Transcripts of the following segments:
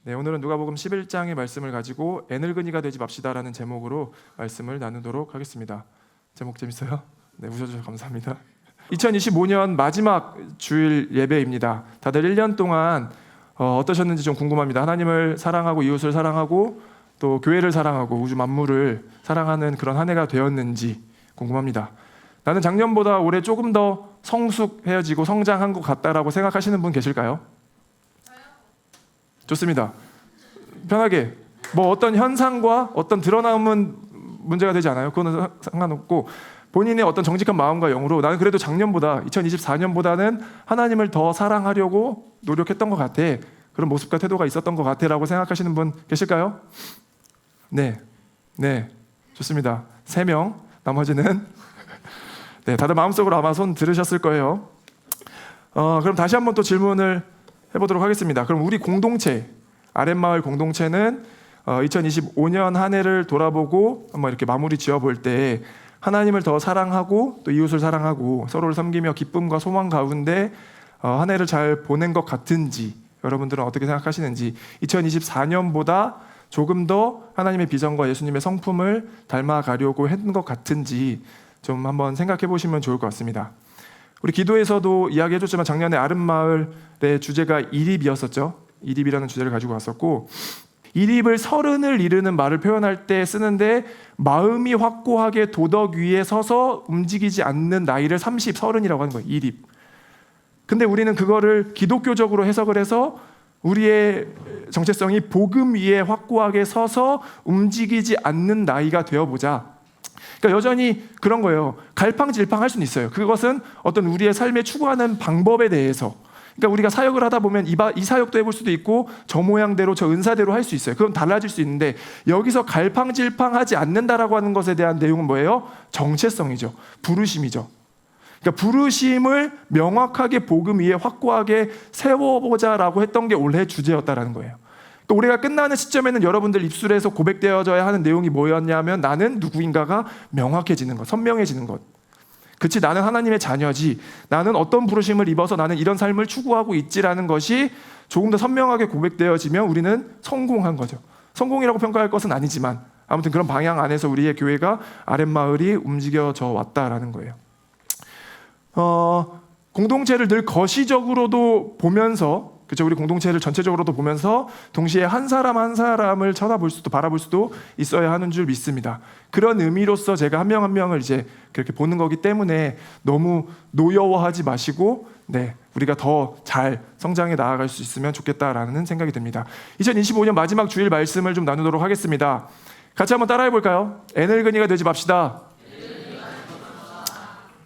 네, 오늘은 누가복음 11장의 말씀을 가지고 애늙은이가 되지 맙시다라는 제목으로 말씀을 나누도록 하겠습니다. 제목 재밌어요? 네, 웃어주셔서 감사합니다. 2025년 마지막 주일 예배입니다. 다들 1년 동안 어떠셨는지 좀 궁금합니다. 하나님을 사랑하고 이웃을 사랑하고 또 교회를 사랑하고 우주 만물을 사랑하는 그런 한 해가 되었는지 궁금합니다. 나는 작년보다 올해 조금 더 성숙해지고 성장한 것 같다라고 생각하시는 분 계실까요? 좋습니다. 편하게 뭐 어떤 현상과 어떤 드러남은 문제가 되지 않아요. 그거는 상관없고 본인의 어떤 정직한 마음과 영으로 나는 그래도 작년보다 2024년보다는 하나님을 더 사랑하려고 노력했던 것 같아. 그런 모습과 태도가 있었던 것 같아라고 생각하시는 분 계실까요? 네, 좋습니다. 3명, 나머지는 네, 다들 마음속으로 아마 손 들으셨을 거예요. 그럼 다시 한번 또 질문을 해보도록 하겠습니다. 그럼 우리 공동체, 아랫마을 공동체는 2025년 한 해를 돌아보고 한번 이렇게 마무리 지어볼 때 하나님을 더 사랑하고 또 이웃을 사랑하고 서로를 섬기며 기쁨과 소망 가운데 한 해를 잘 보낸 것 같은지 여러분들은 어떻게 생각하시는지 2024년보다 조금 더 하나님의 비전과 예수님의 성품을 닮아가려고 했던 것 같은지 좀 한번 생각해 보시면 좋을 것 같습니다. 우리 기도에서도 이야기해줬지만 작년에 아름마을의 주제가 이립이었었죠. 이립이라는 주제를 가지고 왔었고 이립을 서른을 이르는 말을 표현할 때 쓰는데 마음이 확고하게 도덕 위에 서서 움직이지 않는 나이를 30, 서른이라고 하는 거예요. 이립. 근데 우리는 그거를 기독교적으로 해석을 해서 우리의 정체성이 복음 위에 확고하게 서서 움직이지 않는 나이가 되어보자. 그러니까 여전히 그런 거예요. 갈팡질팡 할 수는 있어요. 그것은 어떤 우리의 삶에 추구하는 방법에 대해서. 그러니까 우리가 사역을 하다 보면 이 사역도 해볼 수도 있고 저 모양대로 저 은사대로 할 수 있어요. 그럼 달라질 수 있는데 여기서 갈팡질팡하지 않는다라고 하는 것에 대한 내용은 뭐예요? 정체성이죠. 부르심이죠. 그러니까 부르심을 명확하게 복음 위에 확고하게 세워보자라고 했던 게 올해 주제였다라는 거예요. 그러니까 올해가 끝나는 시점에는 여러분들 입술에서 고백되어져야 하는 내용이 뭐였냐면 나는 누구인가가 명확해지는 것, 선명해지는 것. 그치, 나는 하나님의 자녀지. 나는 어떤 부르심을 입어서 나는 이런 삶을 추구하고 있지라는 것이 조금 더 선명하게 고백되어지면 우리는 성공한 거죠. 성공이라고 평가할 것은 아니지만 아무튼 그런 방향 안에서 우리의 교회가 아랫마을이 움직여져 왔다라는 거예요. 공동체를 늘 거시적으로도 보면서 그렇죠. 우리 공동체를 전체적으로도 보면서 동시에 한 사람 한 사람을 쳐다볼 수도 바라볼 수도 있어야 하는 줄 믿습니다. 그런 의미로서 제가 한 명 한 명을 이제 그렇게 보는 거기 때문에 너무 노여워하지 마시고 우리가 더 잘 성장해 나아갈 수 있으면 좋겠다라는 생각이 듭니다. 2025년 마지막 주일 말씀을 좀 나누도록 하겠습니다. 같이 한번 따라해 볼까요? 애늙은이가 되지 맙시다.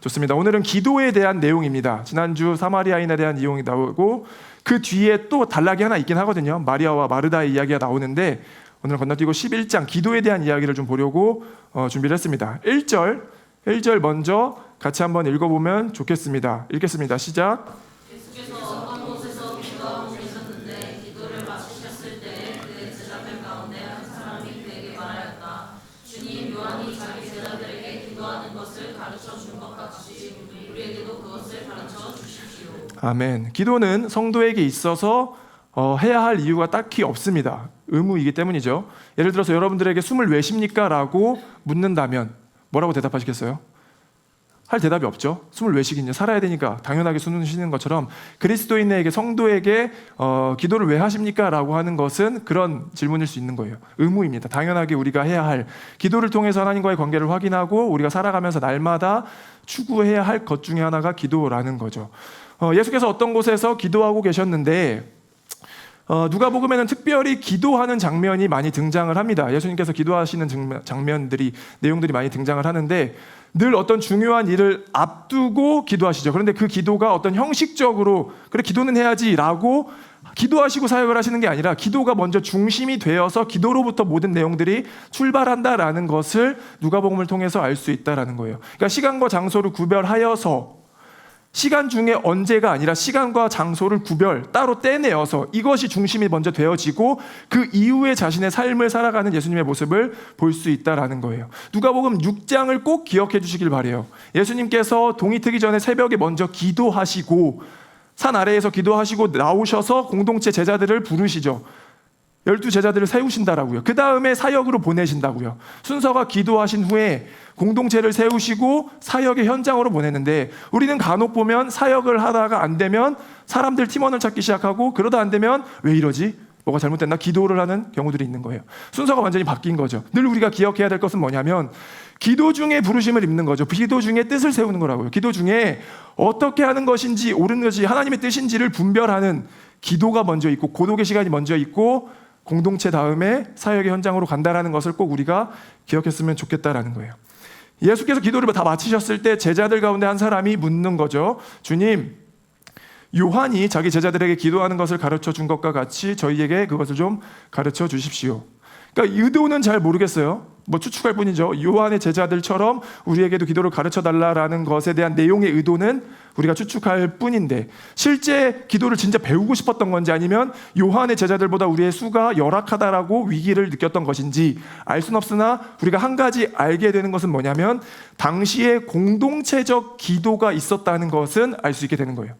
좋습니다. 오늘은 기도에 대한 내용입니다. 지난주 사마리아인에 대한 내용이 나오고 그 뒤에 또 단락이 하나 있긴 하거든요. 마리아와 마르다의 이야기가 나오는데 오늘 건너뛰고 11장 기도에 대한 이야기를 좀 보려고 준비를 했습니다. 1절 먼저 같이 한번 읽어보면 좋겠습니다. 읽겠습니다. 시작. 예수께서 어떤 곳에서 기도하고 계셨는데 기도를 마치셨을 때 그의 제자들 가운데 한 사람이 그에게 말하였다. 주님, 요한이 자기 제자들에게 기도하는 것을 가르쳐 준 것 같이 우리에게도 그것을 가르쳐 주십시오. 아멘. 기도는 성도에게 있어서 해야 할 이유가 딱히 없습니다. 의무이기 때문이죠. 예를 들어서 여러분들에게 숨을 왜 쉽니까? 라고 묻는다면 뭐라고 대답하시겠어요? 할 대답이 없죠. 숨을 왜 쉬겠냐? 살아야 되니까 당연하게 숨을 쉬는 것처럼 그리스도인에게 성도에게 기도를 왜 하십니까? 라고 하는 것은 그런 질문일 수 있는 거예요. 의무입니다. 당연하게 우리가 해야 할 기도를 통해서 하나님과의 관계를 확인하고 우리가 살아가면서 날마다 추구해야 할 것 중에 하나가 기도라는 거죠. 예수께서 어떤 곳에서 기도하고 계셨는데 누가복음에는 특별히 기도하는 장면이 많이 등장을 합니다. 예수님께서 기도하시는 장면들이 내용들이 많이 등장을 하는데 늘 어떤 중요한 일을 앞두고 기도하시죠. 그런데 그 기도가 어떤 형식적으로 그래 기도는 해야지라고 기도하시고 사역을 하시는 게 아니라 기도가 먼저 중심이 되어서 기도로부터 모든 내용들이 출발한다라는 것을 누가복음을 통해서 알 수 있다라는 거예요. 그러니까 시간과 장소를 구별하여서 시간 중에 언제가 아니라 시간과 장소를 따로 떼내어서 이것이 중심이 먼저 되어지고 그 이후에 자신의 삶을 살아가는 예수님의 모습을 볼 수 있다라는 거예요. 누가복음 6장을 꼭 기억해 주시길 바라요. 예수님께서 동이 트기 전에 새벽에 먼저 기도하시고 산 아래에서 기도하시고 나오셔서 공동체 제자들을 부르시죠. 12 제자들을 세우신다라고요. 그 다음에 사역으로 보내신다고요. 순서가 기도하신 후에 공동체를 세우시고 사역의 현장으로 보내는데, 우리는 간혹 보면 사역을 하다가 안 되면 사람들 팀원을 찾기 시작하고, 그러다 안 되면 왜 이러지? 뭐가 잘못됐나? 기도를 하는 경우들이 있는 거예요. 순서가 완전히 바뀐 거죠. 늘 우리가 기억해야 될 것은 뭐냐면, 기도 중에 부르심을 입는 거죠. 기도 중에 뜻을 세우는 거라고요. 기도 중에 어떻게 하는 것인지, 옳은 것이 하나님의 뜻인지를 분별하는 기도가 먼저 있고, 고독의 시간이 먼저 있고, 공동체 다음에 사역의 현장으로 간다라는 것을 꼭 우리가 기억했으면 좋겠다라는 거예요. 예수께서 기도를 다 마치셨을 때 제자들 가운데 한 사람이 묻는 거죠. 주님, 요한이 자기 제자들에게 기도하는 것을 가르쳐 준 것과 같이 저희에게 그것을 좀 가르쳐 주십시오. 그러니까 의도는 잘 모르겠어요. 뭐 추측할 뿐이죠. 요한의 제자들처럼 우리에게도 기도를 가르쳐 달라라는 것에 대한 내용의 의도는 우리가 추측할 뿐인데, 실제 기도를 진짜 배우고 싶었던 건지, 아니면 요한의 제자들보다 우리의 수가 열악하다라고 위기를 느꼈던 것인지 알 수는 없으나, 우리가 한 가지 알게 되는 것은 뭐냐면, 당시에 공동체적 기도가 있었다는 것은 알 수 있게 되는 거예요.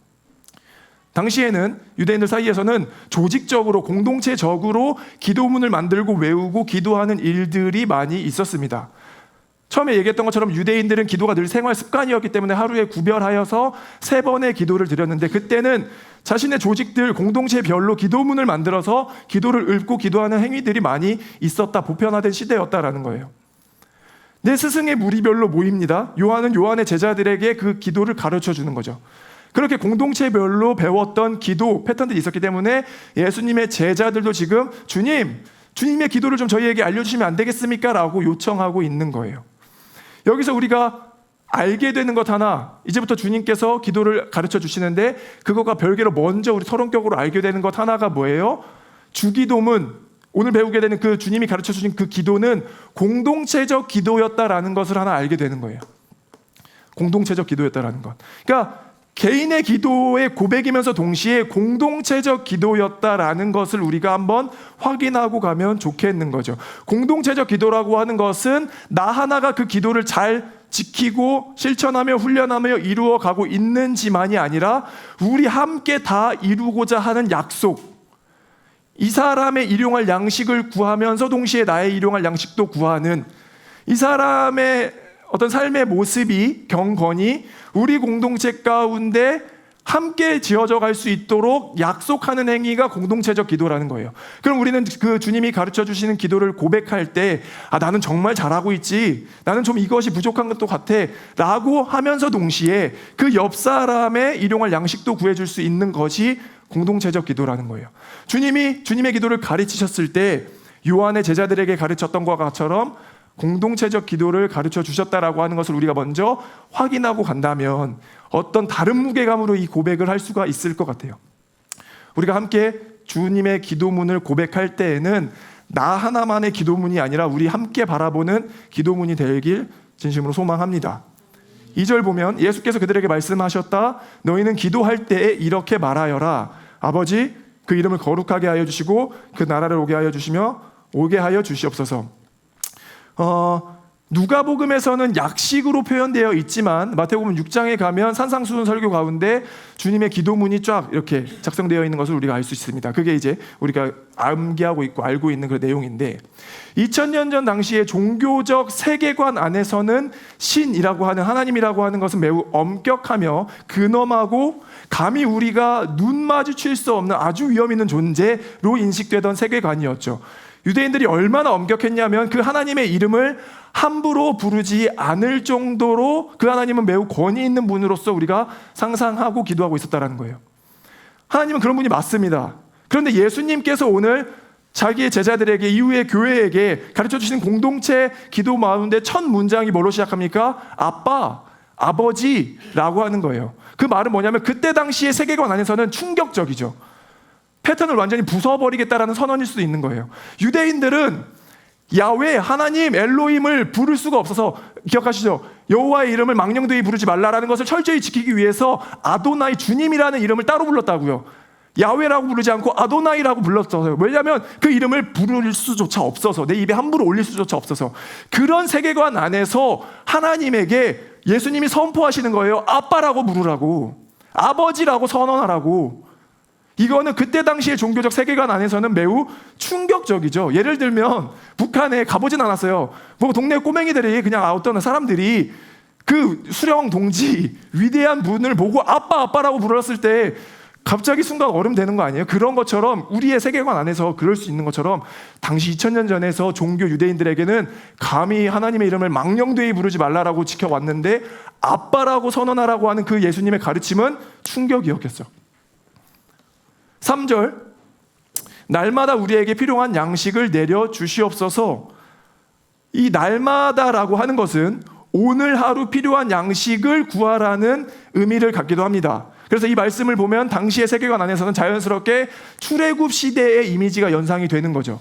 당시에는 유대인들 사이에서는 조직적으로, 공동체적으로 기도문을 만들고 외우고 기도하는 일들이 많이 있었습니다. 처음에 얘기했던 것처럼 유대인들은 기도가 늘 생활 습관이었기 때문에 하루에 구별하여서 3번의 기도를 드렸는데, 그때는 자신의 조직들, 공동체별로 기도문을 만들어서 기도를 읊고 기도하는 행위들이 많이 있었다, 보편화된 시대였다라는 거예요. 내 스승의 무리별로 모입니다. 요한은 요한의 제자들에게 그 기도를 가르쳐 주는 거죠. 그렇게 공동체별로 배웠던 기도 패턴들이 있었기 때문에 예수님의 제자들도 지금 주님의 기도를 좀 저희에게 알려주시면 안 되겠습니까? 라고 요청하고 있는 거예요. 여기서 우리가 알게 되는 것 하나, 이제부터 주님께서 기도를 가르쳐 주시는데, 그것과 별개로 먼저 우리 서론격으로 알게 되는 것 하나가 뭐예요? 주기도문, 오늘 배우게 되는 그 주님이 가르쳐 주신 그 기도는 공동체적 기도였다라는 것을 하나 알게 되는 거예요. 공동체적 기도였다라는 것. 그러니까 개인의 기도의 고백이면서 동시에 공동체적 기도였다라는 것을 우리가 한번 확인하고 가면 좋겠는 거죠. 공동체적 기도라고 하는 것은 나 하나가 그 기도를 잘 지키고 실천하며 훈련하며 이루어가고 있는지만이 아니라, 우리 함께 다 이루고자 하는 약속, 이 사람의 일용할 양식을 구하면서 동시에 나의 일용할 양식도 구하는, 이 사람의 어떤 삶의 모습이, 경건이 우리 공동체 가운데 함께 지어져 갈 수 있도록 약속하는 행위가 공동체적 기도라는 거예요. 그럼 우리는 그 주님이 가르쳐 주시는 기도를 고백할 때, 나는 정말 잘하고 있지, 나는 좀 이것이 부족한 것도 같아 라고 하면서 동시에 그 옆 사람의 일용할 양식도 구해줄 수 있는 것이 공동체적 기도라는 거예요. 주님이 주님의 기도를 가르치셨을 때 요한의 제자들에게 가르쳤던 것처럼 공동체적 기도를 가르쳐 주셨다라고 하는 것을 우리가 먼저 확인하고 간다면, 어떤 다른 무게감으로 이 고백을 할 수가 있을 것 같아요. 우리가 함께 주님의 기도문을 고백할 때에는 나 하나만의 기도문이 아니라 우리 함께 바라보는 기도문이 되길 진심으로 소망합니다. 2절 보면 예수께서 그들에게 말씀하셨다. 너희는 기도할 때에 이렇게 말하여라. 아버지, 그 이름을 거룩하게 하여 주시고 그 나라를 오게 하여 주시며 오게 하여 주시옵소서. 누가복음에서는 약식으로 표현되어 있지만 마태복음 6장에 가면 산상수훈 설교 가운데 주님의 기도문이 쫙 이렇게 작성되어 있는 것을 우리가 알 수 있습니다. 그게 이제 우리가 암기하고 있고 알고 있는 그 내용인데, 2000년 전 당시에 종교적 세계관 안에서는 신이라고 하는, 하나님이라고 하는 것은 매우 엄격하며 근엄하고 감히 우리가 눈 마주칠 수 없는 아주 위험 있는 존재로 인식되던 세계관이었죠. 유대인들이 얼마나 엄격했냐면 그 하나님의 이름을 함부로 부르지 않을 정도로 그 하나님은 매우 권위 있는 분으로서 우리가 상상하고 기도하고 있었다는 거예요. 하나님은 그런 분이 맞습니다. 그런데 예수님께서 오늘 자기의 제자들에게, 이후의 교회에게 가르쳐 주시는 공동체 기도 가운데 첫 문장이 뭐로 시작합니까? 아빠, 아버지라고 하는 거예요. 그 말은 뭐냐면 그때 당시의 세계관 안에서는 충격적이죠. 패턴을 완전히 부숴버리겠다라는 선언일 수도 있는 거예요. 유대인들은 야훼, 하나님, 엘로힘을 부를 수가 없어서, 기억하시죠? 여호와의 이름을 망령되이 부르지 말라라는 것을 철저히 지키기 위해서 아도나이, 주님이라는 이름을 따로 불렀다고요. 야훼라고 부르지 않고 아도나이라고 불렀어요. 왜냐하면 그 이름을 부를 수조차 없어서, 내 입에 함부로 올릴 수조차 없어서. 그런 세계관 안에서 하나님에게 예수님이 선포하시는 거예요. 아빠라고 부르라고, 아버지라고 선언하라고. 이거는 그때 당시의 종교적 세계관 안에서는 매우 충격적이죠. 예를 들면 북한에 가보진 않았어요. 뭐 동네 꼬맹이들이 그냥 어떤 사람들이 그 수령 동지 위대한 분을 보고 아빠 아빠라고 불렀을 때 갑자기 순간 얼음 되는 거 아니에요? 그런 것처럼 우리의 세계관 안에서 그럴 수 있는 것처럼 당시 2000년 전에서 종교 유대인들에게는 감히 하나님의 이름을 망령되이 부르지 말라라고 지켜왔는데 아빠라고 선언하라고 하는 그 예수님의 가르침은 충격이었겠죠. 3절, 날마다 우리에게 필요한 양식을 내려 주시옵소서. 이 날마다라고 하는 것은 오늘 하루 필요한 양식을 구하라는 의미를 갖기도 합니다. 그래서 이 말씀을 보면 당시의 세계관 안에서는 자연스럽게 출애굽 시대의 이미지가 연상이 되는 거죠.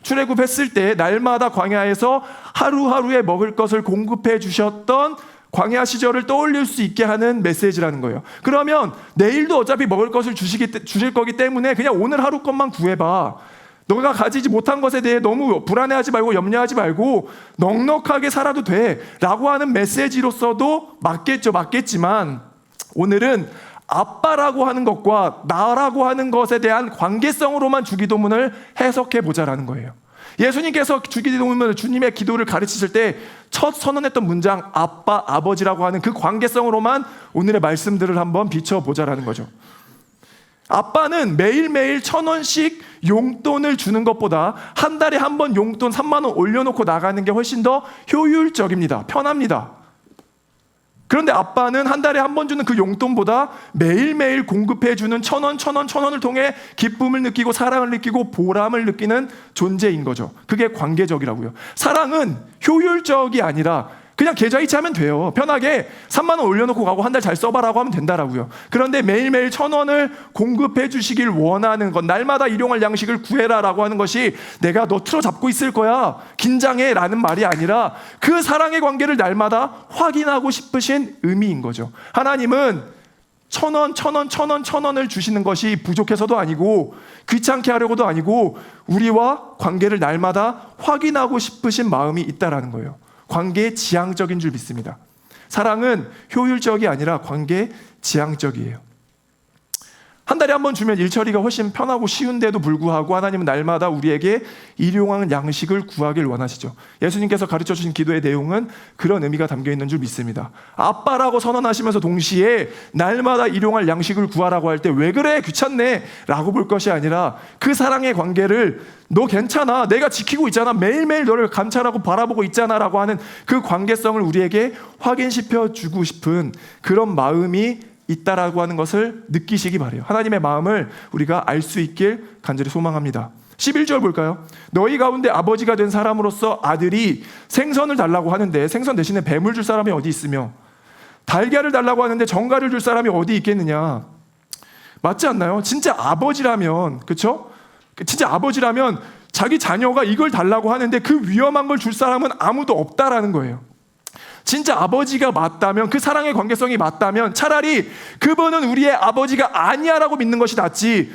출애굽했을 때 날마다 광야에서 하루하루에 먹을 것을 공급해 주셨던 광야 시절을 떠올릴 수 있게 하는 메시지라는 거예요. 그러면 내일도 어차피 먹을 것을 주실 거기 때문에 그냥 오늘 하루 것만 구해봐. 너가 가지지 못한 것에 대해 너무 불안해하지 말고 염려하지 말고 넉넉하게 살아도 돼 라고 하는 메시지로서도 맞겠지만 오늘은 아빠라고 하는 것과 나라고 하는 것에 대한 관계성으로만 주기도문을 해석해 보자라는 거예요. 예수님께서 주기도문을 주님의 기도를 가르치실 때 첫 선언했던 문장 아빠, 아버지라고 하는 그 관계성으로만 오늘의 말씀들을 한번 비춰보자라는 거죠. 아빠는 매일매일 1,000원씩 용돈을 주는 것보다 한 달에 한 번 용돈 3만 원 올려놓고 나가는 게 훨씬 더 효율적입니다. 편합니다. 그런데 아빠는 한 달에 한 번 주는 그 용돈보다 매일매일 공급해주는 1,000원을 통해 기쁨을 느끼고 사랑을 느끼고 보람을 느끼는 존재인 거죠. 그게 관계적이라고요. 사랑은 효율적이 아니라 그냥 계좌이체 하면 돼요. 편하게 3만 원 올려놓고 가고 한 달 잘 써봐라고 하면 된다라고요. 그런데 매일매일 1,000원을 공급해 주시길 원하는 것, 날마다 일용할 양식을 구해라라고 하는 것이 내가 너 틀어잡고 있을 거야, 긴장해 라는 말이 아니라 그 사랑의 관계를 날마다 확인하고 싶으신 의미인 거죠. 하나님은 1,000원을 주시는 것이 부족해서도 아니고 귀찮게 하려고도 아니고 우리와 관계를 날마다 확인하고 싶으신 마음이 있다라는 거예요. 관계 지향적인 줄 믿습니다. 사랑은 효율적이 아니라 관계 지향적이에요. 한 달에 한 번 주면 일처리가 훨씬 편하고 쉬운데도 불구하고 하나님은 날마다 우리에게 일용할 양식을 구하길 원하시죠. 예수님께서 가르쳐 주신 기도의 내용은 그런 의미가 담겨 있는 줄 믿습니다. 아빠라고 선언하시면서 동시에 날마다 일용할 양식을 구하라고 할 때 왜 그래 귀찮네 라고 볼 것이 아니라 그 사랑의 관계를 너 괜찮아 내가 지키고 있잖아 매일매일 너를 감찰하고 바라보고 있잖아 라고 하는 그 관계성을 우리에게 확인시켜 주고 싶은 그런 마음이 있다라고 하는 것을 느끼시기 바라요. 하나님의 마음을 우리가 알 수 있길 간절히 소망합니다. 11절 볼까요? 너희 가운데 아버지가 된 사람으로서 아들이 생선을 달라고 하는데 생선 대신에 뱀을 줄 사람이 어디 있으며 달걀을 달라고 하는데 정갈을 줄 사람이 어디 있겠느냐. 맞지 않나요? 진짜 아버지라면, 그렇죠? 진짜 아버지라면 자기 자녀가 이걸 달라고 하는데 그 위험한 걸 줄 사람은 아무도 없다라는 거예요. 진짜 아버지가 맞다면, 그 사랑의 관계성이 맞다면 차라리 그분은 우리의 아버지가 아니야라고 믿는 것이 낫지,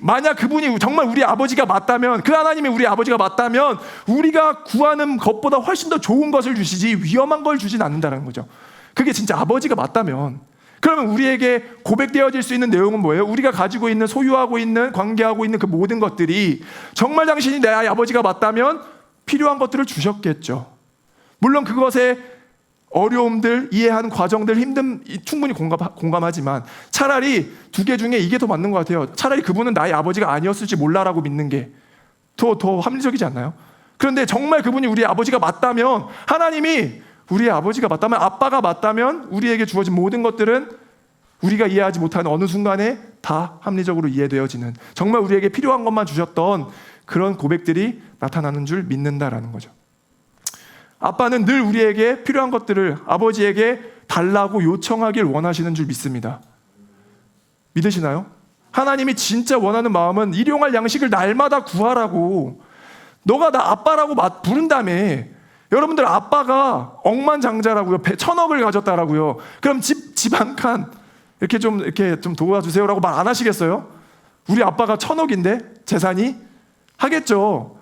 만약 그분이 정말 우리 아버지가 맞다면, 그 하나님이 우리 아버지가 맞다면 우리가 구하는 것보다 훨씬 더 좋은 것을 주시지 위험한 걸 주진 않는다는 거죠. 그게 진짜 아버지가 맞다면. 그러면 우리에게 고백되어질 수 있는 내용은 뭐예요? 우리가 가지고 있는, 소유하고 있는, 관계하고 있는 그 모든 것들이 정말 당신이 내 아버지가 맞다면 필요한 것들을 주셨겠죠. 물론 그것에 어려움들, 이해하는 과정들, 충분히 공감하지만 차라리 두 개 중에 이게 더 맞는 것 같아요. 차라리 그분은 나의 아버지가 아니었을지 몰라라고 믿는 게 더 합리적이지 않나요? 그런데 정말 그분이 우리 아버지가 맞다면, 하나님이 우리의 아버지가 맞다면, 아빠가 맞다면 우리에게 주어진 모든 것들은 우리가 이해하지 못하는 어느 순간에 다 합리적으로 이해되어지는, 정말 우리에게 필요한 것만 주셨던 그런 고백들이 나타나는 줄 믿는다라는 거죠. 아빠는 늘 우리에게 필요한 것들을 아버지에게 달라고 요청하길 원하시는 줄 믿습니다. 믿으시나요? 하나님이 진짜 원하는 마음은 일용할 양식을 날마다 구하라고. 너가 나 아빠라고 부른다며. 여러분들 아빠가 억만장자라고요. 1,000억을 가졌다라고요. 그럼 집 한 칸 이렇게 좀 도와주세요라고 말 안 하시겠어요? 우리 아빠가 1,000억인데 재산이? 하겠죠.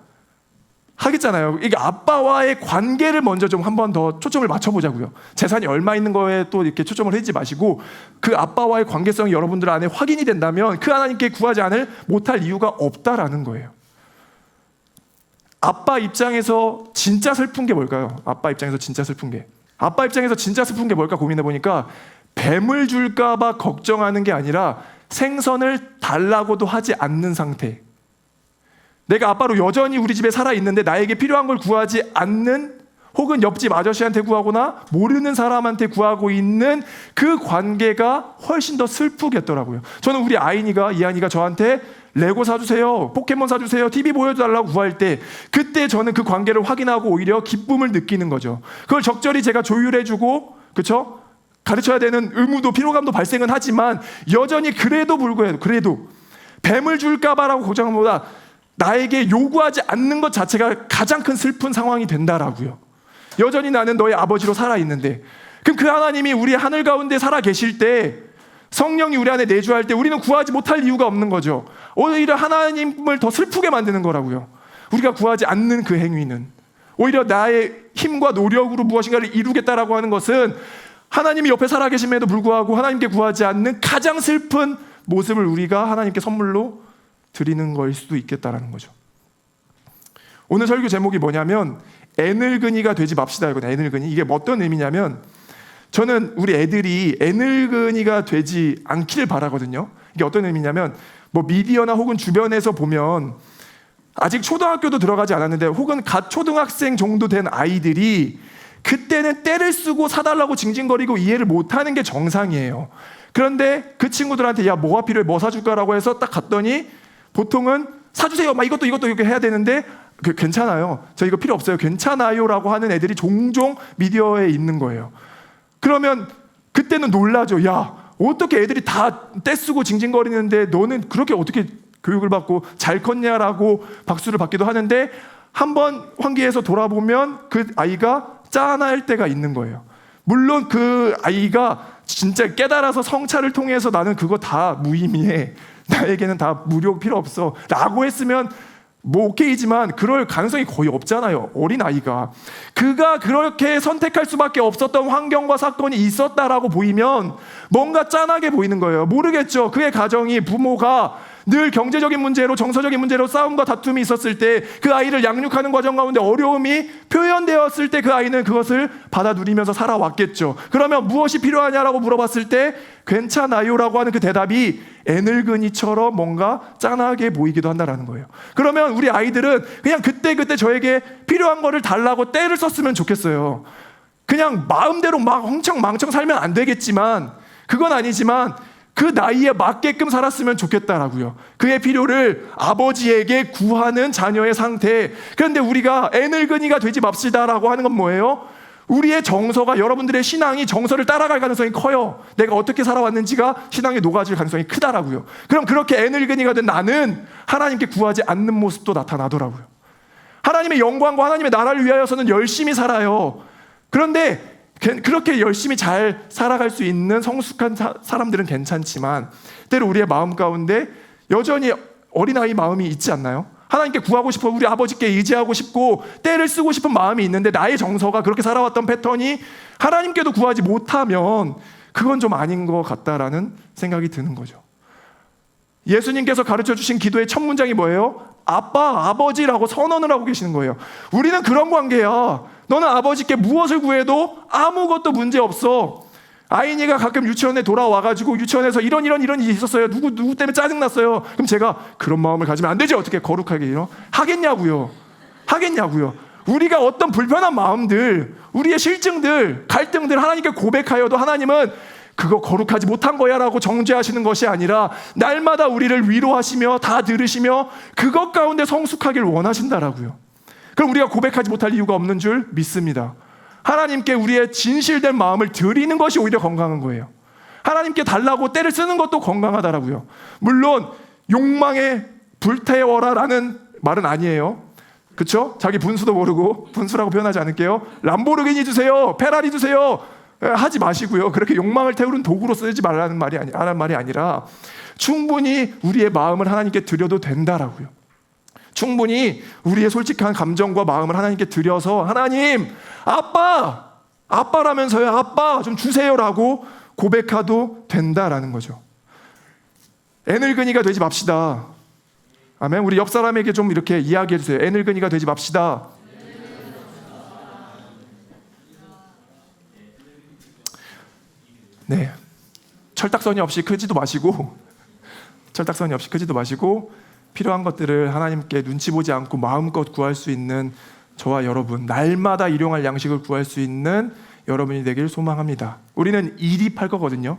하겠잖아요. 이게 아빠와의 관계를 먼저 좀 한 번 더 초점을 맞춰보자고요. 재산이 얼마 있는 거에 또 이렇게 초점을 하지 마시고 그 아빠와의 관계성이 여러분들 안에 확인이 된다면 그 하나님께 구하지 못할 이유가 없다라는 거예요. 아빠 입장에서 진짜 슬픈 게 뭘까요? 아빠 입장에서 진짜 슬픈 게 뭘까 고민해 보니까 뱀을 줄까 봐 걱정하는 게 아니라 생선을 달라고도 하지 않는 상태. 내가 아빠로 여전히 우리 집에 살아 있는데 나에게 필요한 걸 구하지 않는, 혹은 옆집 아저씨한테 구하거나 모르는 사람한테 구하고 있는 그 관계가 훨씬 더 슬프겠더라고요. 저는 우리 이한이가 저한테 레고 사주세요, 포켓몬 사주세요, TV 보여달라고 구할 때 그때 저는 그 관계를 확인하고 오히려 기쁨을 느끼는 거죠. 그걸 적절히 제가 조율해주고, 그렇죠? 가르쳐야 되는 의무도 피로감도 발생은 하지만 여전히 그래도 뱀을 줄까봐라고 걱정하는 것보다 나에게 요구하지 않는 것 자체가 가장 큰 슬픈 상황이 된다라고요. 여전히 나는 너의 아버지로 살아있는데, 그럼 그 하나님이 우리 하늘 가운데 살아 계실 때, 성령이 우리 안에 내주할 때 우리는 구하지 못할 이유가 없는 거죠. 오히려 하나님을 더 슬프게 만드는 거라고요. 우리가 구하지 않는 그 행위는 오히려 나의 힘과 노력으로 무엇인가를 이루겠다라고 하는 것은 하나님이 옆에 살아 계심에도 불구하고 하나님께 구하지 않는 가장 슬픈 모습을 우리가 하나님께 선물로 드리는 거일 수도 있겠다라는 거죠. 오늘 설교 제목이 뭐냐면 애늙은이가 되지 맙시다. 애늙은이. 이게 어떤 의미냐면 저는 우리 애들이 애늙은이가 되지 않기를 바라거든요. 이게 어떤 의미냐면 뭐 미디어나 혹은 주변에서 보면 아직 초등학교도 들어가지 않았는데 혹은 갓 초등학생 정도 된 아이들이 그때는 떼를 쓰고 사달라고 징징거리고 이해를 못하는 게 정상이에요. 그런데 그 친구들한테 야 뭐가 필요해, 뭐 사줄까라고 해서 딱 갔더니 보통은 사주세요, 막 이것도 이렇게 해야 되는데 괜찮아요, 저 이거 필요 없어요, 괜찮아요라고 하는 애들이 종종 미디어에 있는 거예요. 그러면 그때는 놀라죠. 야 어떻게 애들이 다 떼쓰고 징징거리는데 너는 그렇게 어떻게 교육을 받고 잘 컸냐라고 박수를 받기도 하는데, 한번 환기해서 돌아보면 그 아이가 짠할 때가 있는 거예요. 물론 그 아이가 진짜 깨달아서 성찰을 통해서 나는 그거 다 무의미해, 나에게는 다 무료 필요 없어 라고 했으면 뭐 오케이지만 그럴 가능성이 거의 없잖아요. 어린아이가 그가 그렇게 선택할 수밖에 없었던 환경과 사건이 있었다라고 보이면 뭔가 짠하게 보이는 거예요. 모르겠죠. 그의 가정이 부모가 늘 경제적인 문제로 정서적인 문제로 싸움과 다툼이 있었을 때 그 아이를 양육하는 과정 가운데 어려움이 표현되었을 때 그 아이는 그것을 받아 누리면서 살아왔겠죠. 그러면 무엇이 필요하냐라고 물어봤을 때 괜찮아요라고 하는 그 대답이 애늙은이처럼 뭔가 짠하게 보이기도 한다라는 거예요. 그러면 우리 아이들은 그냥 그때그때 저에게 필요한 거를 달라고 떼를 썼으면 좋겠어요. 그냥 마음대로 막 헝청망청 살면 안 되겠지만, 그건 아니지만 그 나이에 맞게끔 살았으면 좋겠다라고요. 그의 필요를 아버지에게 구하는 자녀의 상태. 그런데 우리가 애늙은이가 되지 맙시다라고 하는 건 뭐예요? 우리의 정서가, 여러분들의 신앙이 정서를 따라갈 가능성이 커요. 내가 어떻게 살아왔는지가 신앙에 녹아질 가능성이 크다라고요. 그럼 그렇게 애늙은이가 된 나는 하나님께 구하지 않는 모습도 나타나더라고요. 하나님의 영광과 하나님의 나라를 위하여서는 열심히 살아요. 그런데 그렇게 열심히 잘 살아갈 수 있는 성숙한 사람들은 괜찮지만 때로 우리의 마음 가운데 여전히 어린아이 마음이 있지 않나요? 하나님께 구하고 싶어, 우리 아버지께 의지하고 싶고 떼를 쓰고 싶은 마음이 있는데 나의 정서가 그렇게 살아왔던 패턴이 하나님께도 구하지 못하면 그건 좀 아닌 것 같다라는 생각이 드는 거죠. 예수님께서 가르쳐 주신 기도의 첫 문장이 뭐예요? 아빠, 아버지라고 선언을 하고 계시는 거예요. 우리는 그런 관계야. 너는 아버지께 무엇을 구해도 아무것도 문제 없어. 아이니가 가끔 유치원에 돌아와가지고 유치원에서 이런 일이 있었어요. 누구 때문에 짜증났어요. 그럼 제가 그런 마음을 가지면 안 되지. 어떻게 거룩하게 하겠냐고요. 우리가 어떤 불편한 마음들, 우리의 실증들, 갈등들 하나님께 고백하여도 하나님은 그거 거룩하지 못한 거야 라고 정죄하시는 것이 아니라 날마다 우리를 위로하시며 다 들으시며 그것 가운데 성숙하길 원하신다라고요. 그럼 우리가 고백하지 못할 이유가 없는 줄 믿습니다. 하나님께 우리의 진실된 마음을 드리는 것이 오히려 건강한 거예요. 하나님께 달라고 떼를 쓰는 것도 건강하다라고요. 물론 욕망에 불태워라 라는 말은 아니에요. 그렇죠? 자기 분수도 모르고, 분수라고 표현하지 않을게요. 람보르기니 주세요, 페라리 주세요 하지 마시고요. 그렇게 욕망을 태우는 도구로 쓰지 말라는 말이 아니라 충분히 우리의 마음을 하나님께 드려도 된다라고요. 충분히 우리의 솔직한 감정과 마음을 하나님께 드려서 하나님, 아빠라면서요, 아빠 좀 주세요라고 고백해도 된다라는 거죠. 애늙은이가 되지 맙시다. 아멘. 우리 옆 사람에게 좀 이렇게 이야기해 주세요. 애늙은이가 되지 맙시다. 네. 철딱서니 없이 크지도 마시고 필요한 것들을 하나님께 눈치 보지 않고 마음껏 구할 수 있는 저와 여러분, 날마다 일용할 양식을 구할 수 있는 여러분이 되길 소망합니다. 우리는 이립할 거거든요.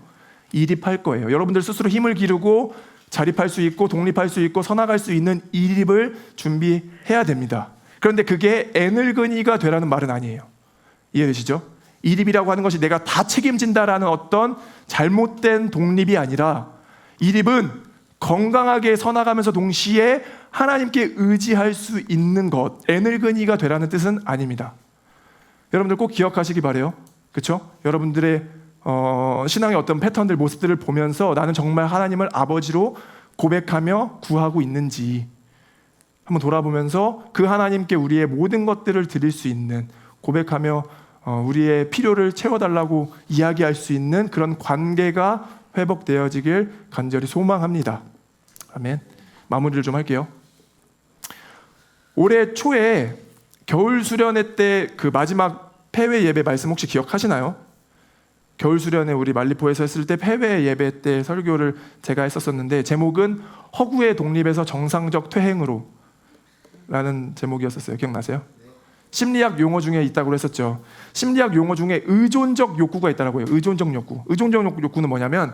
이립할 거예요. 여러분들 스스로 힘을 기르고 자립할 수 있고 독립할 수 있고 서나갈 수 있는 이립을 준비해야 됩니다. 그런데 그게 애늙은이가 되라는 말은 아니에요. 이해되시죠? 이립이라고 하는 것이 내가 다 책임진다라는 어떤 잘못된 독립이 아니라, 이립은 건강하게 서나가면서 동시에 하나님께 의지할 수 있는 것, 애늙은이가 되라는 뜻은 아닙니다. 여러분들 꼭 기억하시기 바라요. 그렇죠? 여러분들의 신앙의 어떤 패턴들, 모습들을 보면서 나는 정말 하나님을 아버지로 고백하며 구하고 있는지 한번 돌아보면서 그 하나님께 우리의 모든 것들을 드릴 수 있는, 고백하며 우리의 필요를 채워달라고 이야기할 수 있는 그런 관계가 회복되어지길 간절히 소망합니다. 아멘. 마무리를 좀 할게요. 올해 초에 겨울 수련회 때 그 마지막 폐회 예배 말씀 혹시 기억하시나요? 겨울 수련회 우리 말리포에서 했을 때 폐회 예배 때 설교를 제가 했었었는데, 제목은 허구의 독립에서 정상적 퇴행으로 라는 제목이었었어요. 기억나세요? 심리학 용어 중에 있다고 했었죠. 심리학 용어 중에 의존적 욕구가 있다고요. 의존적 욕구. 의존적 욕구는 뭐냐면,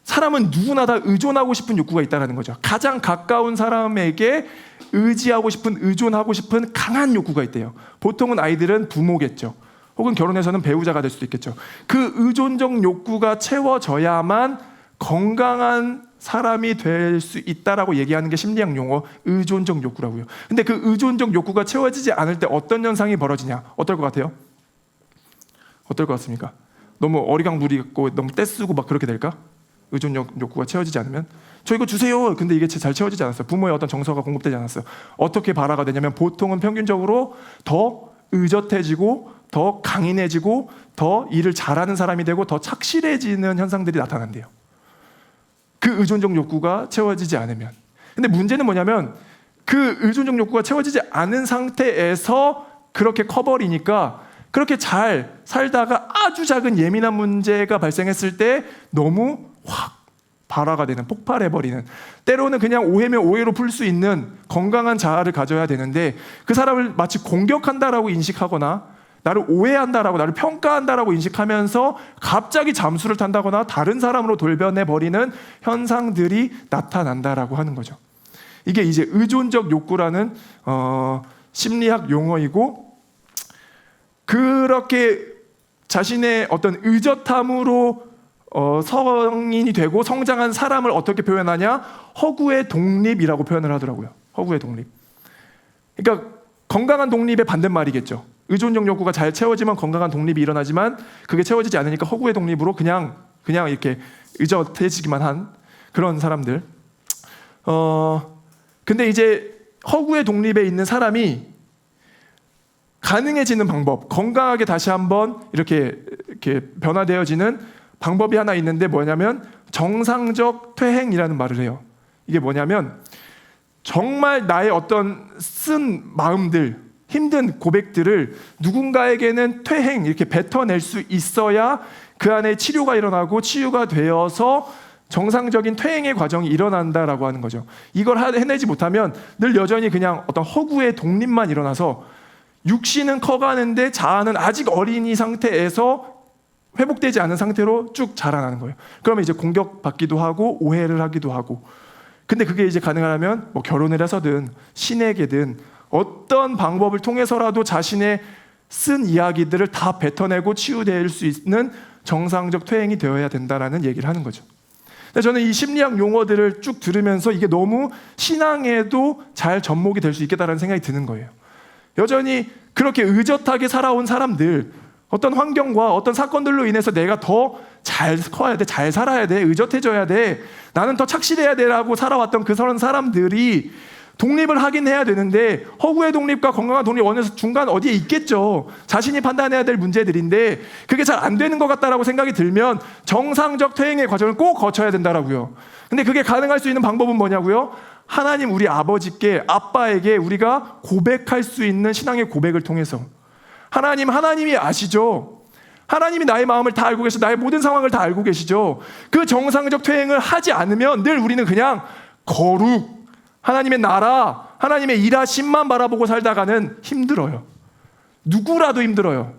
사람은 누구나 다 의존하고 싶은 욕구가 있다는 거죠. 가장 가까운 사람에게 의지하고 싶은, 의존하고 싶은 강한 욕구가 있대요. 보통은 아이들은 부모겠죠. 혹은 결혼해서는 배우자가 될 수도 있겠죠. 그 의존적 욕구가 채워져야만 건강한 사람이 될 수 있다라고 얘기하는 게 심리학 용어 의존적 욕구라고요. 근데 그 의존적 욕구가 채워지지 않을 때 어떤 현상이 벌어지냐? 어떨 것 같아요? 어떨 것 같습니까? 너무 어리광부리고 너무 떼쓰고 막 그렇게 될까? 의존적 욕구가 채워지지 않으면, 저 이거 주세요. 근데 이게 잘 채워지지 않았어요. 부모의 어떤 정서가 공급되지 않았어요. 어떻게 발화가 되냐면, 보통은 평균적으로 더 의젓해지고 더 강인해지고 더 일을 잘하는 사람이 되고 더 착실해지는 현상들이 나타난대요. 그 의존적 욕구가 채워지지 않으면. 근데 문제는 뭐냐면, 그 의존적 욕구가 채워지지 않은 상태에서 그렇게 커버리니까, 그렇게 잘 살다가 아주 작은 예민한 문제가 발생했을 때 너무 확 발화가 되는, 폭발해버리는, 때로는 그냥 오해면 오해로 풀 수 있는 건강한 자아를 가져야 되는데, 그 사람을 마치 공격한다라고 인식하거나 나를 오해한다라고, 나를 평가한다라고 인식하면서 갑자기 잠수를 탄다거나 다른 사람으로 돌변해버리는 현상들이 나타난다라고 하는 거죠. 이게 이제 의존적 욕구라는 심리학 용어이고, 그렇게 자신의 어떤 의젓함으로 성인이 되고 성장한 사람을 어떻게 표현하냐? 허구의 독립이라고 표현을 하더라고요. 허구의 독립. 그러니까 건강한 독립의 반대말이겠죠. 의존적 욕구가 잘 채워지면 건강한 독립이 일어나지만, 그게 채워지지 않으니까 허구의 독립으로 그냥 이렇게 의젓해지기만 한 그런 사람들. 근데 이제 허구의 독립에 있는 사람이 가능해지는 방법, 건강하게 다시 한번 이렇게 변화되어지는 방법이 하나 있는데, 뭐냐면 정상적 퇴행이라는 말을 해요. 이게 뭐냐면, 정말 나의 어떤 쓴 마음들, 힘든 고백들을 누군가에게는 퇴행, 이렇게 뱉어낼 수 있어야 그 안에 치료가 일어나고 치유가 되어서 정상적인 퇴행의 과정이 일어난다라고 하는 거죠. 이걸 해내지 못하면 늘 여전히 그냥 어떤 허구의 독립만 일어나서 육신은 커가는데 자아는 아직 어린이 상태에서 회복되지 않은 상태로 쭉 자라나는 거예요. 그러면 이제 공격받기도 하고 오해를 하기도 하고. 근데 그게 이제 가능하려면 뭐 결혼을 해서든 신에게든 어떤 방법을 통해서라도 자신의 쓴 이야기들을 다 뱉어내고 치유될 수 있는 정상적 퇴행이 되어야 된다라는 얘기를 하는 거죠. 근데 저는 이 심리학 용어들을 쭉 들으면서 이게 너무 신앙에도 잘 접목이 될 수 있겠다라는 생각이 드는 거예요. 여전히 그렇게 의젓하게 살아온 사람들, 어떤 환경과 어떤 사건들로 인해서 내가 더 잘 커야 돼, 잘 살아야 돼, 의젓해져야 돼, 나는 더 착실해야 돼라고 살아왔던 그런 사람들이 독립을 하긴 해야 되는데 허구의 독립과 건강한 독립 어느 중간 어디에 있겠죠. 자신이 판단해야 될 문제들인데 그게 잘 안 되는 것 같다라고 생각이 들면 정상적 퇴행의 과정을 꼭 거쳐야 된다라고요. 근데 그게 가능할 수 있는 방법은 뭐냐고요? 하나님 우리 아버지께 아빠에게 우리가 고백할 수 있는 신앙의 고백을 통해서 하나님이 아시죠? 하나님이 나의 마음을 다 알고 계시죠. 나의 모든 상황을 다 알고 계시죠. 그 정상적 퇴행을 하지 않으면 늘 우리는 그냥 거룩, 하나님의 나라, 하나님의 일하심만 바라보고 살다가는 힘들어요. 누구라도 힘들어요.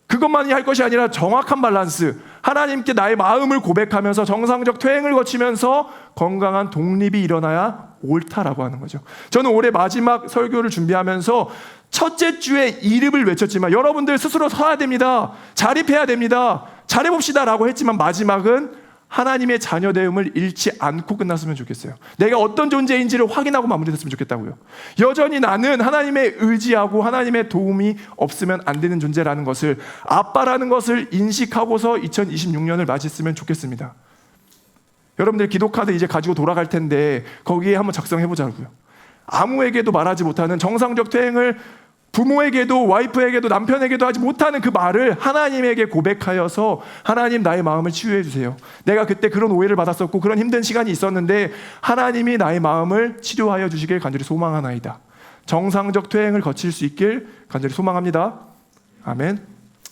그것만이 할 것이 아니라 정확한 밸런스, 하나님께 나의 마음을 고백하면서 정상적 퇴행을 거치면서 건강한 독립이 일어나야 옳다라고 하는 거죠. 저는 올해 마지막 설교를 준비하면서 첫째 주에 이름을 외쳤지만 여러분들 스스로 서야 됩니다. 자립해야 됩니다. 잘해봅시다라고 했지만 마지막은 하나님의 자녀됨을 잃지 않고 끝났으면 좋겠어요. 내가 어떤 존재인지를 확인하고 마무리됐으면 좋겠다고요. 여전히 나는 하나님의 의지하고 하나님의 도움이 없으면 안 되는 존재라는 것을, 아빠라는 것을 인식하고서 2026년을 맞이했으면 좋겠습니다. 여러분들 기도카드 이제 가지고 돌아갈 텐데 거기에 한번 작성해보자고요. 아무에게도 말하지 못하는 정상적 퇴행을 부모에게도 와이프에게도 남편에게도 하지 못하는 그 말을 하나님에게 고백하여서 하나님 나의 마음을 치유해 주세요. 내가 그때 그런 오해를 받았었고 그런 힘든 시간이 있었는데 하나님이 나의 마음을 치료하여 주시길 간절히 소망하나이다. 정상적 퇴행을 거칠 수 있길 간절히 소망합니다. 아멘.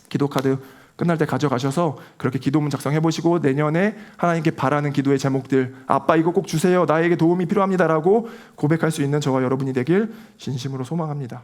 기도카드 끝날 때 가져가셔서 그렇게 기도문 작성해 보시고 내년에 하나님께 바라는 기도의 제목들, 아빠 이거 꼭 주세요, 나에게 도움이 필요합니다라고 고백할 수 있는 저와 여러분이 되길 진심으로 소망합니다.